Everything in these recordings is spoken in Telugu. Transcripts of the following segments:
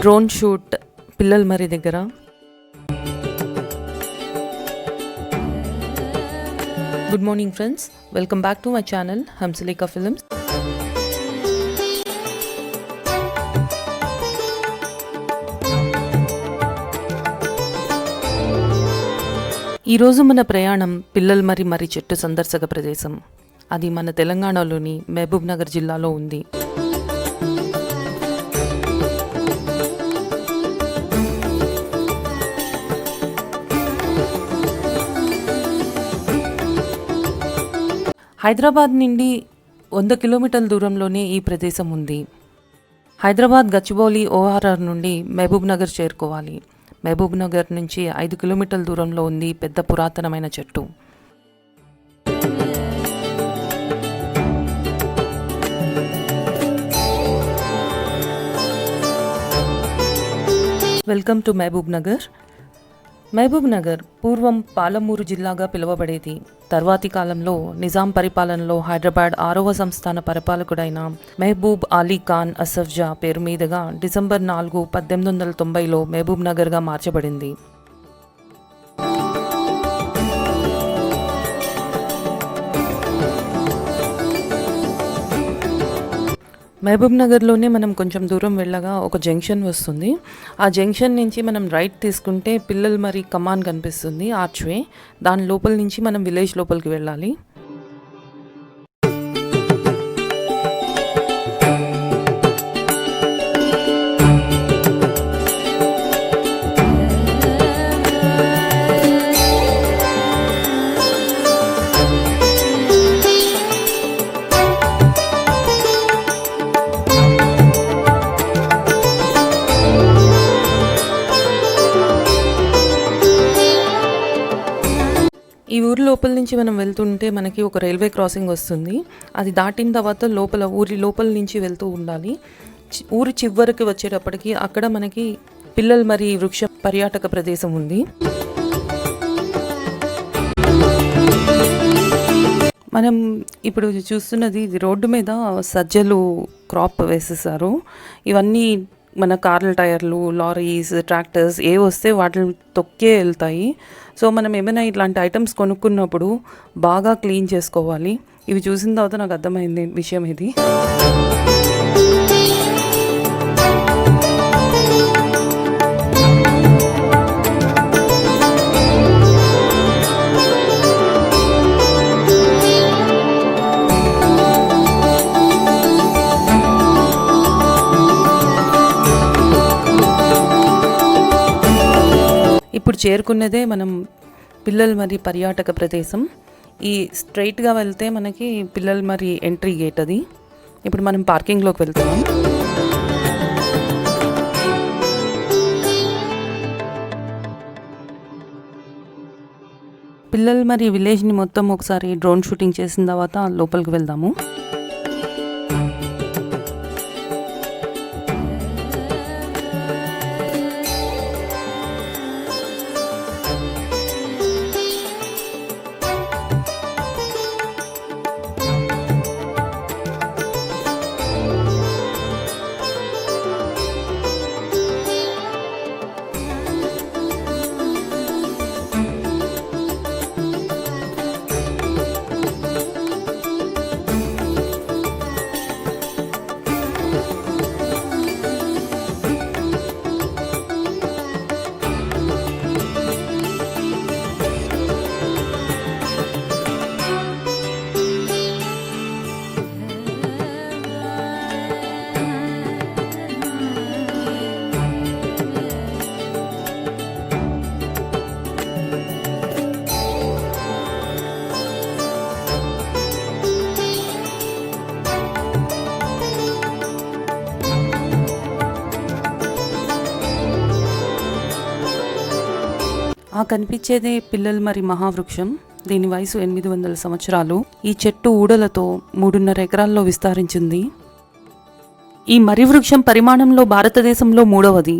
డ్రోన్ షూట్ పిల్లలమర్రి దగ్గర. Good morning friends, welcome back to my channel Hamsalekha films. ఈరోజు మన ప్రయాణం పిల్లలమర్రి మర్రి చెట్టు సందర్శక ప్రదేశం. అది మన తెలంగాణలోని మహబూబ్నగర్ జిల్లాలో ఉంది. హైదరాబాద్ నుండి 100 కిలోమీటర్ల దూరంలోనే ఈ ప్రదేశం ఉంది. హైదరాబాద్ గచ్చిబౌలి ఓఆర్ఆర్ నుండి మహబూబ్నగర్ చేరుకోవాలి. మహబూబ్నగర్ నుంచి 5 కిలోమీటర్ల దూరంలో ఉంది పెద్ద పురాతనమైన చెట్టు. Welcome to Mahabubnagar. మహబూబ్నగర్ పూర్వం పాలమూరు జిల్లాగా పిలువబడేది. తర్వాతి కాలంలో నిజాం పరిపాలనలో హైదరాబాద్ 6వ సంస్థాన పరిపాలకుడైన మహబూబ్ అలీ ఖాన్ అసఫ్జా పేరు మీదుగా డిసెంబర్ 4, 1890లో మహబూబ్నగర్గా మార్చబడింది. మహబూబ్నగర్లోనే మనం కొంచెం దూరం వెళ్ళగా ఒక జంక్షన్ వస్తుంది. ఆ జంక్షన్ నుంచి మనం రైట్ తీసుకుంటే పిల్లలమర్రి కమాన్ కనిపిస్తుంది, ఆర్చ్వే. దాని లోపల నుంచి మనం విలేజ్ లోపలికి వెళ్ళాలి. ఈ ఊరి లోపల నుంచి మనం వెళ్తుంటే మనకి ఒక రైల్వే క్రాసింగ్ వస్తుంది. అది దాటిన తర్వాత ఊరి లోపల నుంచి వెళ్తూ ఉండాలి. ఊరి చివరికి వచ్చేటప్పటికి అక్కడ మనకి పిల్లలమర్రి వృక్ష పర్యాటక ప్రదేశం ఉంది. మనం ఇప్పుడు చూస్తున్నది ఇది రోడ్డు మీద సజ్జలు క్రాప్ వేసేసారు. ఇవన్నీ మన కార్ల టైర్లు, లారీస్, ట్రాక్టర్స్ ఏ వస్తే వాటిని తొక్కే వెళ్తాయి. సో మనం ఏమైనా ఇట్లాంటి ఐటమ్స్ కొనుక్కున్నప్పుడు బాగా క్లీన్ చేసుకోవాలి. ఇవి చూసిన తర్వాత నాకు అర్థమైంది విషయం ఇది. ఇప్పుడు చేరుకున్నదే మనం పిల్లలమర్రి పర్యాటక ప్రదేశం. ఈ స్ట్రైట్గా వెళ్తే మనకి పిల్లలమర్రి ఎంట్రీ గేట్ అది. ఇప్పుడు మనం పార్కింగ్లోకి వెళ్తున్నాం. పిల్లలమర్రి విలేజ్ని మొత్తం ఒకసారి డ్రోన్ షూటింగ్ చేసిన తర్వాత లోపలికి వెళ్దాము. ఆ కనిపించేదే పిల్లలమర్రి మహావృక్షం. దీని వయసు 800 సంవత్సరాలు. ఈ చెట్టు ఊడలతో 3.5 ఎకరాల్లో విస్తరించింది. ఈ మర్రి వృక్షం పరిమాణంలో భారతదేశంలో 3వది.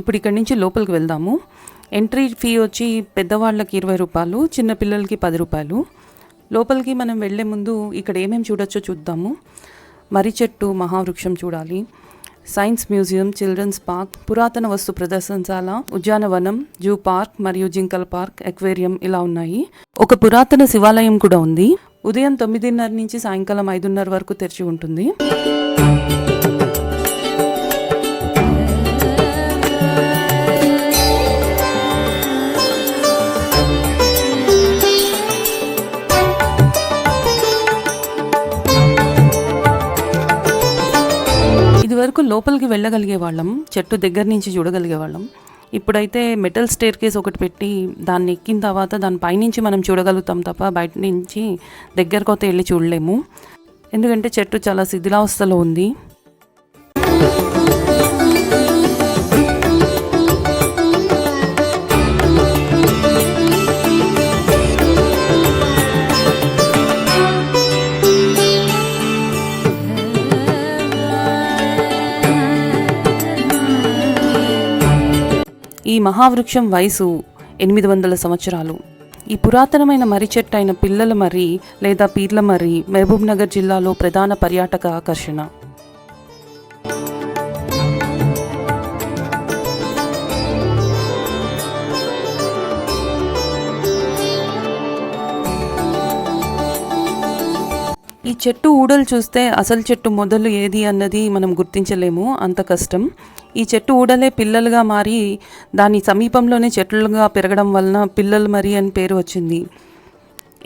ఇప్పుడు ఇక్కడి నుంచి లోపలికి వెళ్దాము. ఎంట్రీ ఫీ వచ్చి పెద్దవాళ్ళకి 20 రూపాయలు, చిన్నపిల్లలకి 10 రూపాయలు. లోపలికి మనం వెళ్లే ముందు ఇక్కడ ఏమేమి చూడొచ్చో చూద్దాము. మర్రి చెట్టు, మహావృక్షం చూడాలి, సైన్స్ మ్యూజియం, చిల్డ్రన్స్ పార్క్, పురాతన వస్తు ప్రదర్శనశాల, ఉద్యానవనం, జూ పార్క్ మరియు జింకల్ పార్క్, ఎక్వేరియం ఇలా ఉన్నాయి. ఒక పురాతన శివాలయం కూడా ఉంది. ఉదయం 9:30 నుంచి సాయంకాలం 5:30 వరకు తెరిచి ఉంటుంది. ఇదివరకు లోపలికి వెళ్ళగలిగే వాళ్ళం, చెట్టు దగ్గర నుంచి చూడగలిగే వాళ్ళం. ఇప్పుడైతే మెటల్ స్టేర్ కేస్ ఒకటి పెట్టి దాన్ని ఎక్కిన తర్వాత దాని పైనుంచి మనం చూడగలుగుతాం తప్ప బయట నుంచి దగ్గరకైతే వెళ్ళి చూడలేము. ఎందుకంటే చెట్టు చాలా శిథిలావస్థలో ఉంది. ఈ మహావృక్షం వయసు 800 సంవత్సరాలు. ఈ పురాతనమైన మర్రి చెట్టు అయిన పిల్లలమర్రి లేదా పీర్లమర్రి మహబూబ్నగర్ జిల్లాలో ప్రధాన పర్యాటక ఆకర్షణ. ఈ చెట్టు ఊడలు చూస్తే అసలు చెట్టు మొదలు ఏది అన్నది మనం గుర్తించలేము, అంత కష్టం. ఈ చెట్టు ఊడలే పిల్లలుగా మారి దాని సమీపంలోనే చెట్లుగా పెరగడం వలన పిల్లలమర్రి అని పేరు వచ్చింది.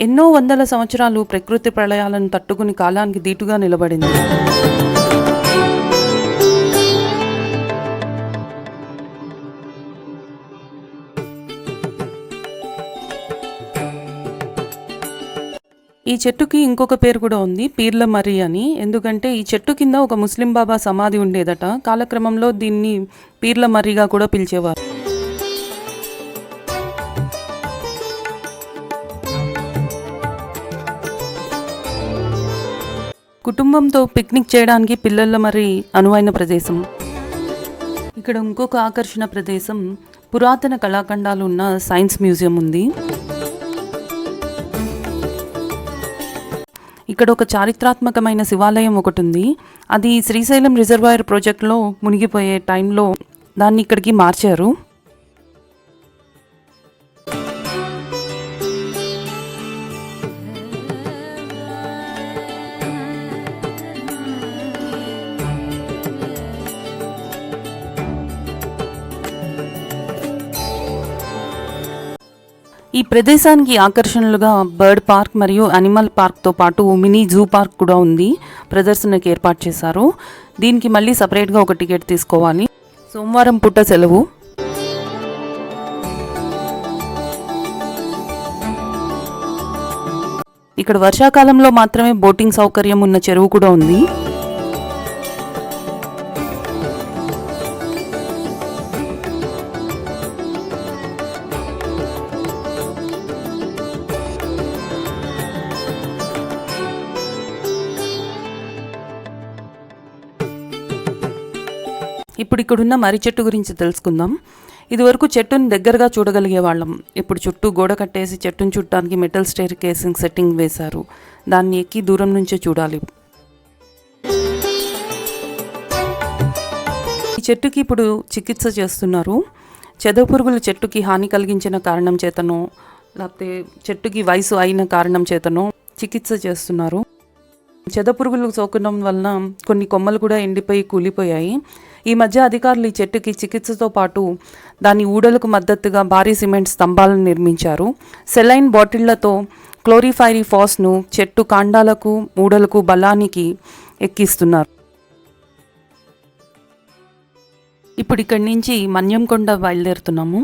ఎన్నో వందల సంవత్సరాలు ప్రకృతి ప్రళయాలను తట్టుకుని కాలానికి దీటుగా నిలబడింది. ఈ చెట్టుకి ఇంకొక పేరు కూడా ఉంది, పీర్లమర్రి అని. ఎందుకంటే ఈ చెట్టు కింద ఒక ముస్లిం బాబా సమాధి ఉండేదట. కాలక్రమంలో దీన్ని పీర్లమర్రిగా కూడా పిలిచేవారు. కుటుంబంతో పిక్నిక్ చేయడానికి పిల్లలమర్రి అనువైన ప్రదేశం. ఇక్కడ ఇంకొక ఆకర్షణ ప్రదేశం, పురాతన కళాఖండాలు ఉన్న సైన్స్ మ్యూజియం ఉంది. ఇక్కడ ఒక చారిత్రాత్మకమైన శివాలయం ఒకటి ఉంది. అది శ్రీశైలం రిజర్వాయర్ ప్రాజెక్టులో మునిగిపోయే టైంలో దాన్ని ఇక్కడికి మార్చారు. ఈ ప్రదేశానికి ఆకర్షణలుగా బర్డ్ పార్క్ మరియు అనిమల్ పార్క్తో పాటు మినీ జూ పార్క్ కూడా ఉంది. ప్రదర్శనకు ఏర్పాటు చేశారు. దీనికి మళ్ళీ సపరేట్గా ఒక టికెట్ తీసుకోవాలి. సోమవారం పూట సెలవు. ఇక్కడ వర్షాకాలంలో మాత్రమే బోటింగ్ సౌకర్యం ఉన్న చెరువు కూడా ఉంది. ఇప్పుడు ఇక్కడున్న మర్రి చెట్టు గురించి తెలుసుకుందాం. ఇదివరకు చెట్టుని దగ్గరగా చూడగలిగే వాళ్ళం. ఇప్పుడు చుట్టూ గోడ కట్టేసి చెట్టును చూడటానికి మెటల్ స్టేర్ కేసింగ్ సెట్టింగ్ వేశారు. దాన్ని ఎక్కి దూరం నుంచే చూడాలి. ఈ చెట్టుకి ఇప్పుడు చికిత్స చేస్తున్నారు. చెదపురుగులు చెట్టుకి హాని కలిగించిన కారణం చేతనో లేకపోతే చెట్టుకి వయసు అయిన కారణం చేతనో చికిత్స చేస్తున్నారు. చెదపురుగులు సోకడం వలన కొన్ని కొమ్మలు కూడా ఎండిపోయి కూలిపోయాయి. ఈ మధ్య అధికారులు ఈ చెట్టుకి చికిత్సతో పాటు దాని ఊడలకు మద్దతుగా భారీ సిమెంట్ స్తంభాలను నిర్మించారు. సెలైన్ బాటిళ్లతో క్లోరిఫైరీ ఫాస్ను చెట్టు కాండాలకు ఊడలకు బలానికి ఎక్కిస్తున్నారు. ఇప్పుడు ఇక్కడి నుంచి మన్యంకొండ బయలుదేరుతున్నాము.